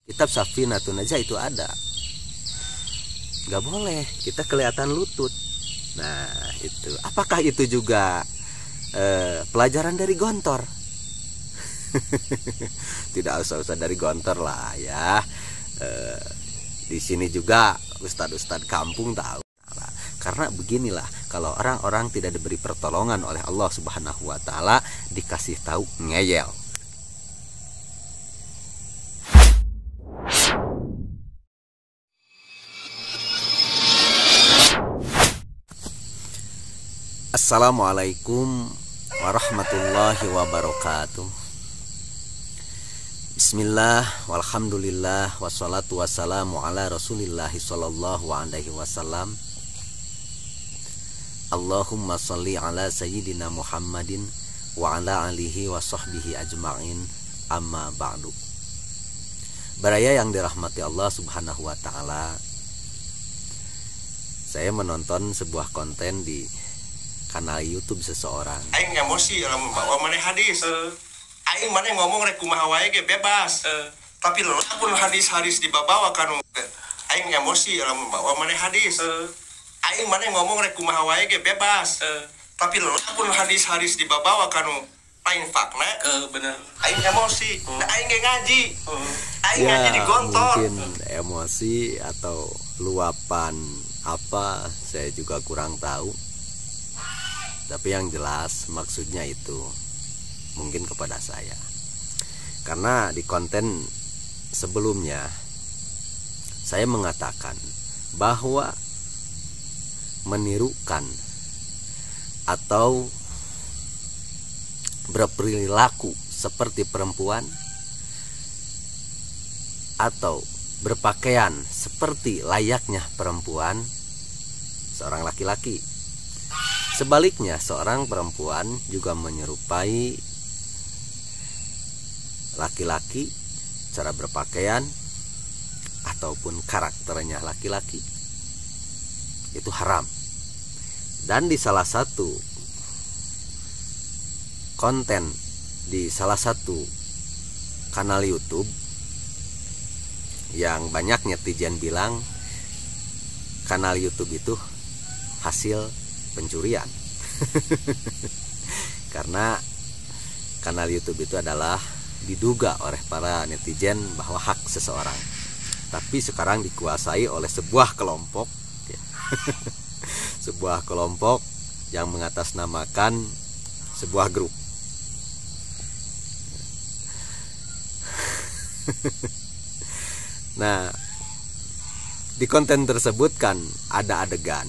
Kitab Safinatun aja itu ada. Nggak boleh kita kelihatan lutut. Nah itu, apakah itu juga pelajaran dari Gontor? Tidak usah dari Gontor lah ya. Di sini juga ustadz-ustadz kampung tahu. Karena beginilah, kalau orang-orang tidak diberi pertolongan oleh Allah Subhanahu wa taala, dikasih tahu ngeyel. Assalamualaikum warahmatullahi wabarakatuh. Bismillah, walhamdulillah, wassalatu wassalamu ala rasulillahi sallallahu alaihi wasallam. Allahumma salli ala sayyidina Muhammadin wa ala alihi wa sahbihi ajma'in, amma ba'du. Baraya yang dirahmati Allah Subhanahu wa ta'ala, saya menonton sebuah konten di kanal YouTube seseorang. Aing emosi lamun bawa maneh hadis. Aing maneh ngomong rek kumaha wae ge bebas. Tapi lamun hadis-hadis dibawa kanu aing emosi lamun bawa maneh hadis. Aing maneh ngomong rek kumaha wae ge bebas. Tapi lamun hadis-hadis dibawa kanu lain fakna. Benar. Aing emosi. Nah aing ge ngaji. Aing Ya, ngaji di Gontor. mungkin emosi atau luapan apa saya juga kurang tahu. Tapi yang jelas maksudnya itu mungkin kepada saya. Karena di konten sebelumnya saya mengatakan bahwa menirukan atau berperilaku seperti perempuan atau berpakaian seperti layaknya perempuan seorang laki-laki. Sebaliknya, seorang perempuan juga menyerupai laki-laki cara berpakaian ataupun karakternya laki-laki. Itu haram. Dan di salah satu konten di salah satu kanal YouTube yang banyak netizen bilang kanal YouTube itu hasil pencurian. Karena kanal YouTube itu adalah diduga oleh para netizen bahwa hak seseorang, tapi sekarang dikuasai oleh sebuah kelompok ya. Sebuah kelompok yang mengatasnamakan sebuah grup. Nah, di konten tersebut kan ada adegan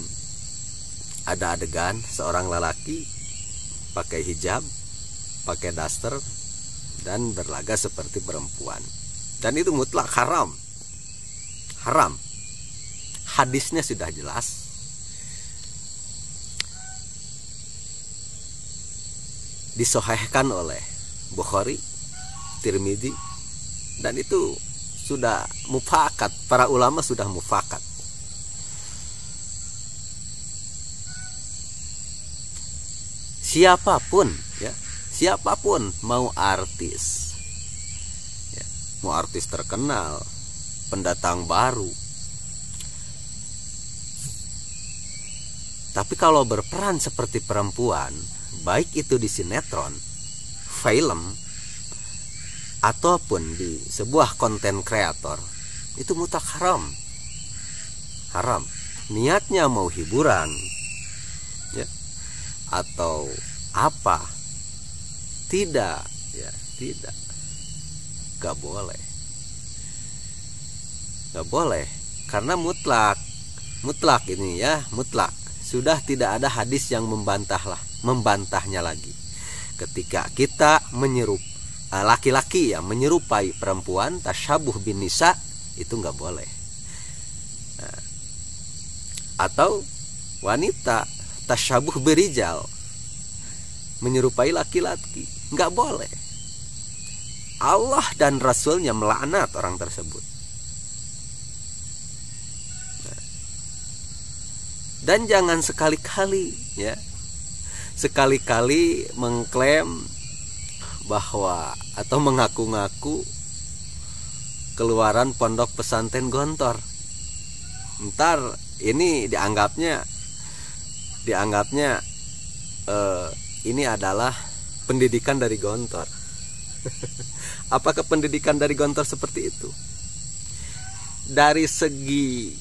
seorang lelaki pakai hijab, pakai daster, dan berlaga seperti perempuan. Dan itu mutlak haram. Hadisnya sudah jelas. Disahihkan oleh Bukhari, Tirmidzi, dan itu sudah mufakat, para ulama sudah mufakat. Siapapun mau artis ya, mau artis terkenal, pendatang baru, tapi kalau berperan seperti perempuan, baik itu di sinetron, film, ataupun di sebuah konten kreator, itu mutlak haram. Niatnya mau hiburan ya, atau apa, tidak, gak boleh, karena mutlak ini ya, mutlak, sudah tidak ada hadis yang membantahnya lagi. Ketika kita laki-laki yang menyerupai perempuan, tasyabuh bin nisa, itu gak boleh. Nah, atau wanita tasyabuh berijal, menyerupai laki-laki, nggak boleh. Allah dan Rasulnya melaknat orang tersebut. Nah, dan jangan sekali-kali mengklaim bahwa atau mengaku-ngaku keluaran pondok pesantren Gontor. Ntar ini dianggapnya ini adalah pendidikan dari Gontor. Apakah pendidikan dari Gontor seperti itu? Dari segi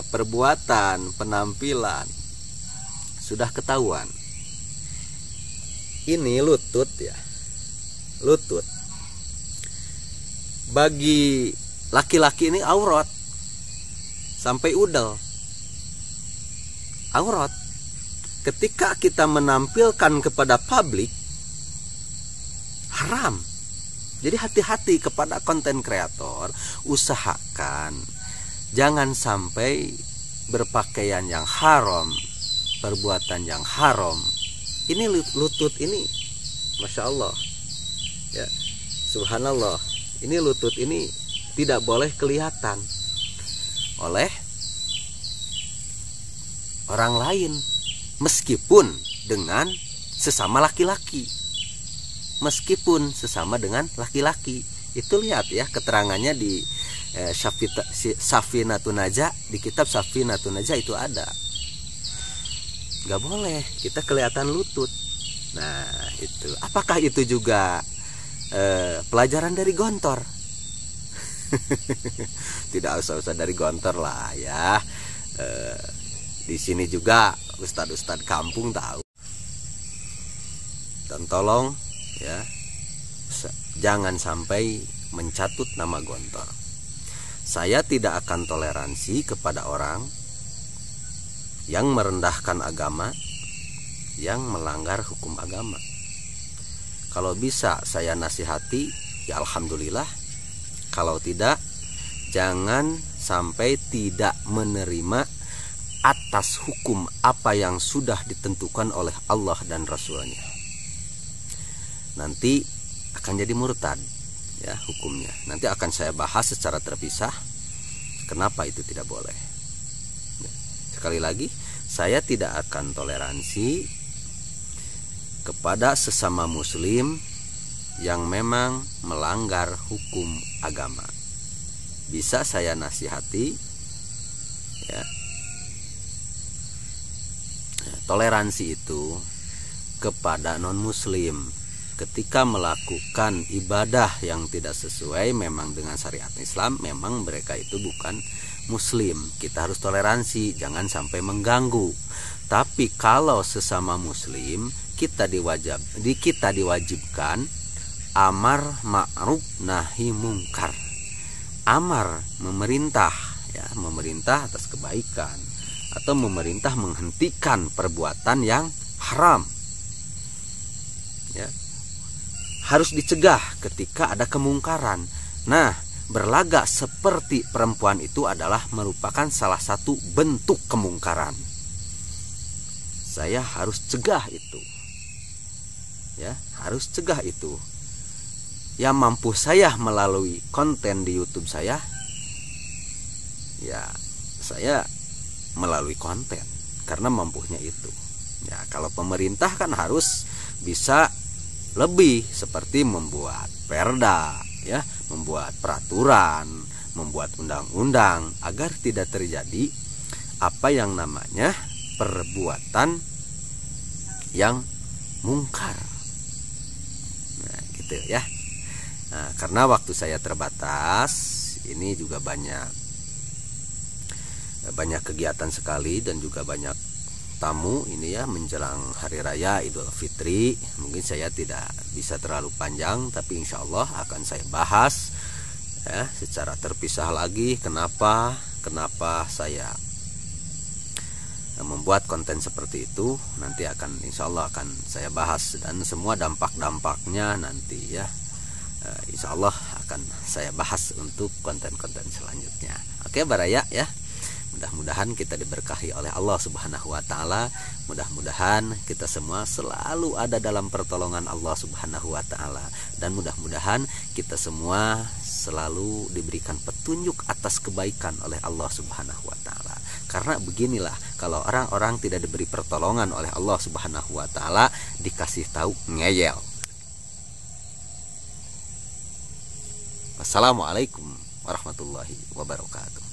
perbuatan, penampilan sudah ketahuan. Ini lutut ya. Lutut bagi laki-laki ini aurat sampai udel. Aurat. Ketika kita menampilkan kepada publik haram. Jadi hati-hati kepada konten kreator, usahakan jangan sampai berpakaian yang haram, perbuatan yang haram. Ini lutut ini Masya Allah ya, subhanallah, ini lutut ini tidak boleh kelihatan oleh orang lain meskipun dengan sesama laki-laki. Meskipun sesama dengan laki-laki. Itu lihat ya keterangannya di Safinatun Najah, di kitab Safinatun Najah itu ada. Gak boleh kita kelihatan lutut. Nah itu, apakah itu juga pelajaran dari Gontor? Tidak usah dari Gontor lah ya. Di sini juga ustadz kampung tahu. Dan tolong ya, jangan sampai mencatut nama Gontor. Saya tidak akan toleransi kepada orang yang merendahkan agama, yang melanggar hukum agama. Kalau bisa saya nasihati, ya alhamdulillah. Kalau tidak, jangan sampai tidak menerima atas hukum apa yang sudah ditentukan oleh Allah dan Rasulnya. Nanti akan jadi murtad ya hukumnya. Nanti akan saya bahas secara terpisah kenapa itu tidak boleh. Sekali lagi, saya tidak akan toleransi kepada sesama muslim yang memang melanggar hukum agama. Bisa saya nasihati ya. Toleransi itu kepada non muslim ketika melakukan ibadah yang tidak sesuai memang dengan syariat Islam, memang mereka itu bukan muslim. Kita harus toleransi, jangan sampai mengganggu. Tapi kalau sesama muslim, kita diwajibkan amar ma'ruf nahi mungkar. Amar memerintah ya, memerintah atas kebaikan atau memerintah menghentikan perbuatan yang haram. Ya. Harus dicegah ketika ada kemungkaran. Nah, berlagak seperti perempuan itu adalah merupakan salah satu bentuk kemungkaran. Saya harus cegah itu. Ya, harus cegah itu. Yang mampu saya melalui konten di YouTube saya, ya saya melalui konten karena mampunya itu. Ya, kalau pemerintah kan harus bisa lebih, seperti membuat perda, ya, membuat peraturan, membuat undang-undang agar tidak terjadi apa yang namanya perbuatan yang mungkar. Nah, gitu ya. Nah, karena waktu saya terbatas, ini juga banyak kegiatan sekali dan juga banyak tamu ini ya menjelang hari raya Idul Fitri. Mungkin saya tidak bisa terlalu panjang, tapi insya Allah akan saya bahas ya secara terpisah lagi kenapa saya membuat konten seperti itu. Nanti akan insya Allah akan saya bahas dan semua dampak-dampaknya nanti ya insya Allah akan saya bahas untuk konten-konten selanjutnya. Oke Baraya ya, mudah-mudahan kita diberkahi oleh Allah Subhanahu wa Ta'ala. Mudah-mudahan kita semua selalu ada dalam pertolongan Allah Subhanahu wa Ta'ala, dan mudah-mudahan kita semua selalu diberikan petunjuk atas kebaikan oleh Allah Subhanahu wa Ta'ala. Karena beginilah, kalau orang-orang tidak diberi pertolongan oleh Allah Subhanahu wa Ta'ala, dikasih tahu ngeyel. Wassalamualaikum warahmatullahi wabarakatuh.